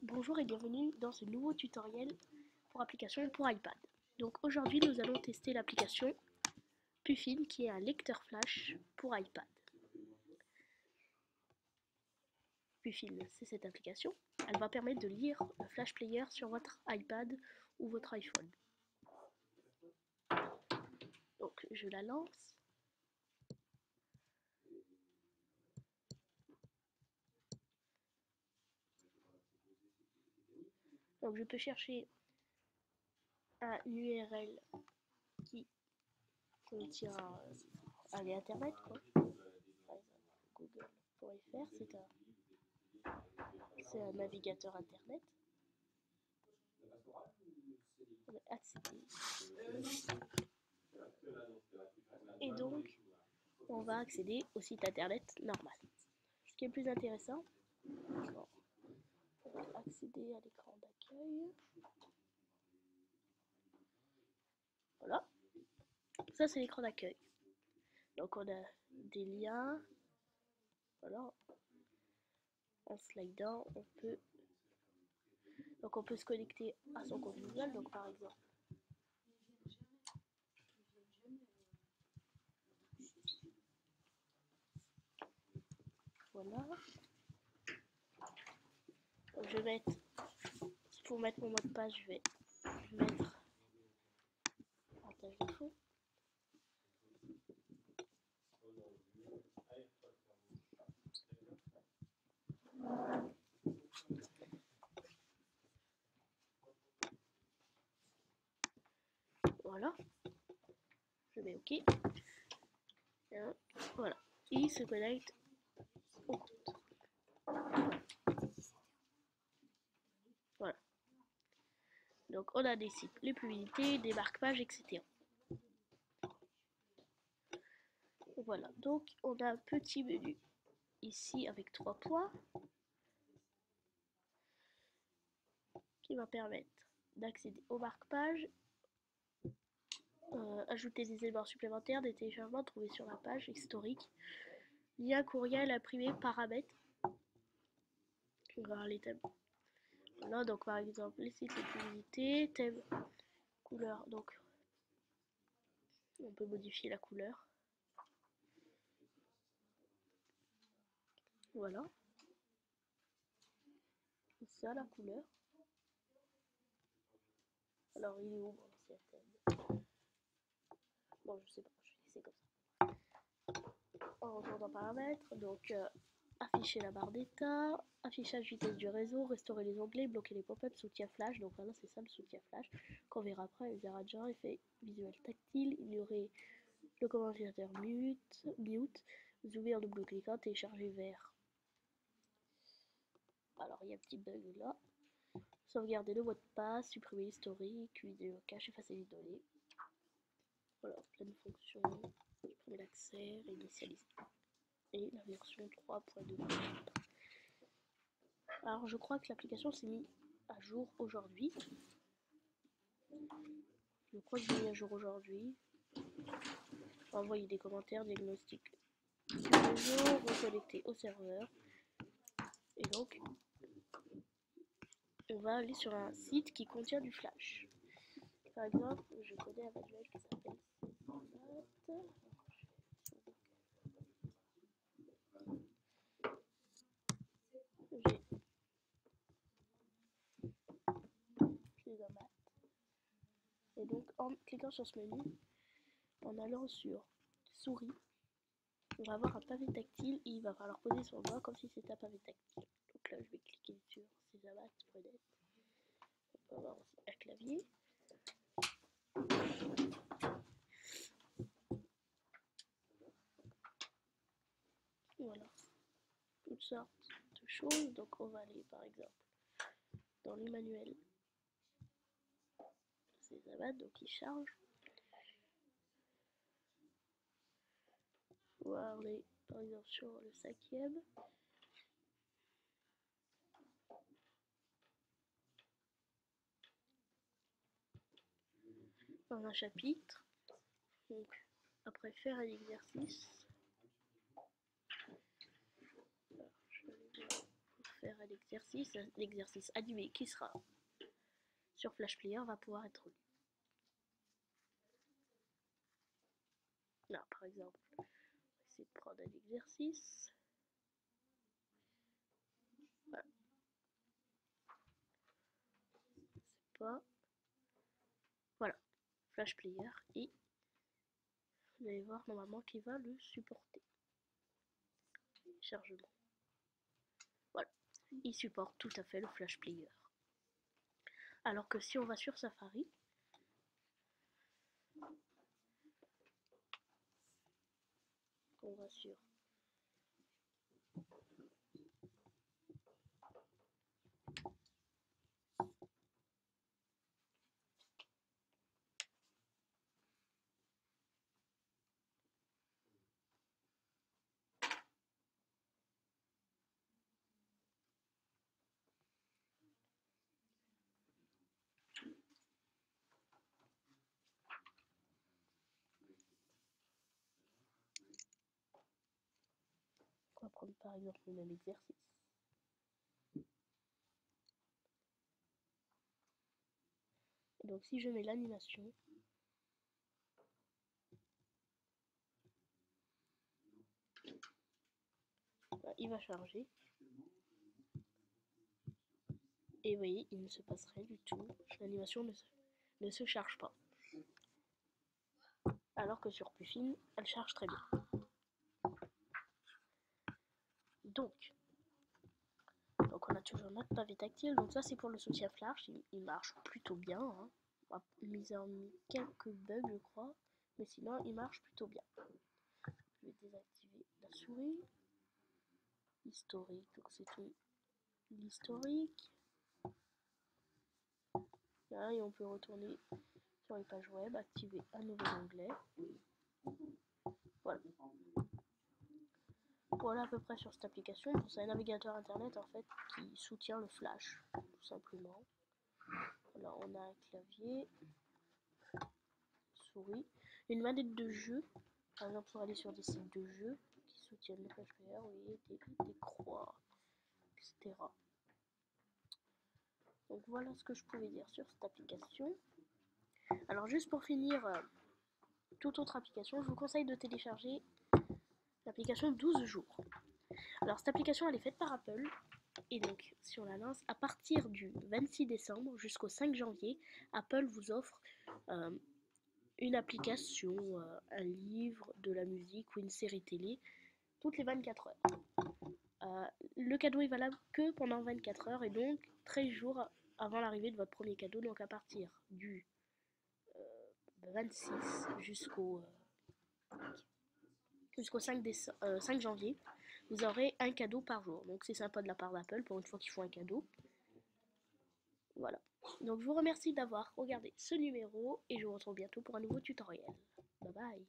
Bonjour et bienvenue dans ce nouveau tutoriel pour application pour iPad. Donc aujourd'hui nous allons tester l'application Puffin qui est un lecteur flash pour iPad. Puffin, c'est cette application. Elle va permettre de lire le flash player sur votre iPad ou votre iPhone. Donc je la lance. Donc je peux chercher un URL qui contient un lien internet quoi. Par exemple google.fr, c'est un navigateur internet. Et donc on va accéder au site internet normal. Ce qui est plus intéressant, on va accéder à l'écran d'accueil. Voilà, ça c'est l'écran d'accueil. Donc on a des liens. Voilà, en slidant, on peut se connecter à son compte Google. Donc par exemple, voilà. Donc, je vais mettre, pour mettre mon mot de passe, je vais mettre partage de fond. Voilà, je mets OK. Et voilà, il se connecte au compte. Voilà. Donc on a des sites, les publicités, des marque-pages, etc. Voilà, donc on a un petit menu ici avec 3 points qui va permettre d'accéder aux marque-pages, ajouter des éléments supplémentaires, des téléchargements trouvés sur la page historique, lien courriel imprimé, paramètres. On va voir les thèmes. Voilà, donc par exemple les sites, les publicités, thème, couleur. Donc on peut modifier la couleur. Voilà. C'est ça la couleur. Alors il est où? Bon, c'est un thème. Bon, je sais pas, je vais laisser comme ça. On retourne dans paramètres, donc afficher la barre d'état, affichage vitesse du réseau, restaurer les onglets, bloquer les pop-ups, soutien flash. Donc voilà, c'est ça le soutien flash qu'on verra après. Il verra déjà effet visuel tactile, ignorer le commentateur mute, zoomer en double-cliquant, télécharger vert. Alors il y a un petit bug là. Sauvegarder le mot de passe, supprimer l'historique, vidéo cache, effacer les données. Voilà, plein de fonctions, supprimer l'accès, réinitialiser. Et la version 3.2. Alors je crois que l'application s'est mise à jour aujourd'hui. Je crois que j'ai mis à jour aujourd'hui. Envoyer des commentaires, diagnostic du réseau, reconnecter au serveur. Et donc, on va aller sur un site qui contient du flash. Par exemple, je connais un manuel qui s'appelle Cézanne. Et donc, en cliquant sur ce menu, en allant sur souris, on va avoir un pavé tactile et il va falloir poser son doigt comme si c'était un pavé tactile. Donc là, je vais cliquer sur Cézanne.net. On va avoir aussi un clavier. Voilà, toutes sortes de choses. Donc on va aller par exemple dans les manuels Cézanne, donc il charge. On va aller par exemple sur le 5e. Dans un chapitre. Donc après faire un exercice. Alors, je vais aller voir pour faire un exercice. L'exercice animé qui sera sur Flash Player va pouvoir être lu. Là, par exemple, on va essayer de prendre un exercice. Voilà. C'est pas. Voilà. Flash Player et vous allez voir normalement qu'il va le supporter. Chargement. Voilà. Il supporte tout à fait le Flash Player. Alors que si on va sur Safari, on va sur on va prendre par exemple le même exercice. Et donc si je mets l'animation, il va charger. Et vous voyez, il ne se passe rien du tout. L'animation ne se charge pas. Alors que sur Puffin, elle charge très bien. Donc on a toujours notre pavé tactile. Donc ça c'est pour le soutien flash. Il marche plutôt bien. Hein. Mis en quelques bugs je crois. Mais sinon il marche plutôt bien. Je vais désactiver la souris. Historique, donc c'est tout l'historique. Là, et on peut retourner sur les pages web, activer un nouvel onglet. Voilà. Voilà à peu près sur cette application. C'est un navigateur internet en fait qui soutient le flash, tout simplement. Là on a un clavier, souris, une manette de jeu, par exemple pour aller sur des sites de jeux qui soutiennent le flash player, oui, des croix, etc. Donc voilà ce que je pouvais dire sur cette application. Alors juste pour finir, toute autre application, je vous conseille de télécharger l'application 12 jours. Alors cette application elle est faite par Apple. Et donc, si on la lance, à partir du 26 décembre jusqu'au 5 janvier, Apple vous offre une application, un livre, de la musique ou une série télé toutes les 24 heures. Le cadeau est valable que pendant 24 heures et donc 13 jours avant l'arrivée de votre premier cadeau. Donc à partir du 26 jusqu'au 5 janvier, vous aurez un cadeau par jour. Donc c'est sympa de la part d'Apple pour une fois qu'ils font un cadeau. Voilà. Donc je vous remercie d'avoir regardé ce numéro et je vous retrouve bientôt pour un nouveau tutoriel. Bye bye.